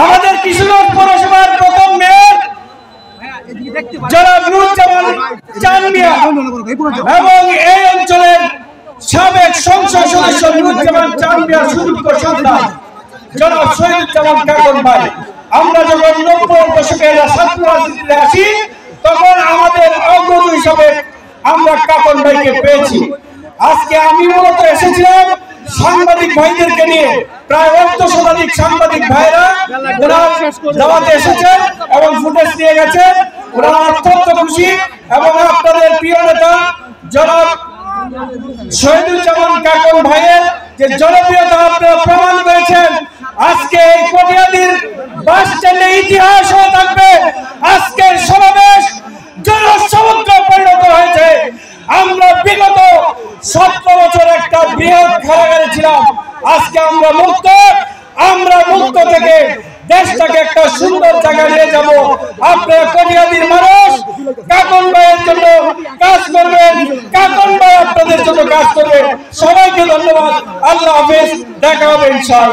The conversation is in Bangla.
আমাদের কিশোরগঞ্জ পৌরসভার প্রথম মেয়র জনাব নুরুজ্জামান চান মিয়া এবং এই অঞ্চলের সাবেক সংসদ সদস্য নুরুজ্জামান চান মিয়ার সুযোগ্য সন্তান জনাব শহীদুজ্জামান কাকন ভাই। আমরা যখন 90 দশকের ছাত্র রাজনীতিতে আসি তখন আমাদের অগ্রদূত হিসাবে আমরা কাকন ভাইকে পেয়েছি। আজকে আমি মূলত এসেছিলাম সাংবাদিক ভাইদেরকে নিয়ে, প্রায় 8 শতাধিক সাংবাদিক ভাইরা ওরা দাওয়াতে এসেছেন এবং ফুটেজ নিয়ে গেছেন। ওরা অত্যন্ত খুশি এবং আপনাদের প্রিয় নেতা জনাব শহীদুজ্জামান কাকন ভাইয়ের যে জনপ্রিয়তা আপনারা প্রমাণ করেছেন। আজকে এই কটিয়াদীর বাস স্ট্যান্ডে ইতিহাস হয়ে থাকবে। আজকের সমাবেশ জনসমুদ্র পরিণত হয়েছে। আমরা বিগত 17 বছর একটা বৃহৎ কারাগারে ছিলাম, আজকে আমরা মুক্ত থেকে দেশটাকে একটা সুন্দর জায়গায় নিয়ে যাব। আপনারা কটিয়াদীর মানুষ কাকন ভাইয়ের জন্য কাজ করবেন, কাকন ভাই আপনাদের জন্য কাজ করবে। সবাইকে ধন্যবাদ। আল্লাহ হাফেজ, দেখা হবে ইনশাআল্লাহ।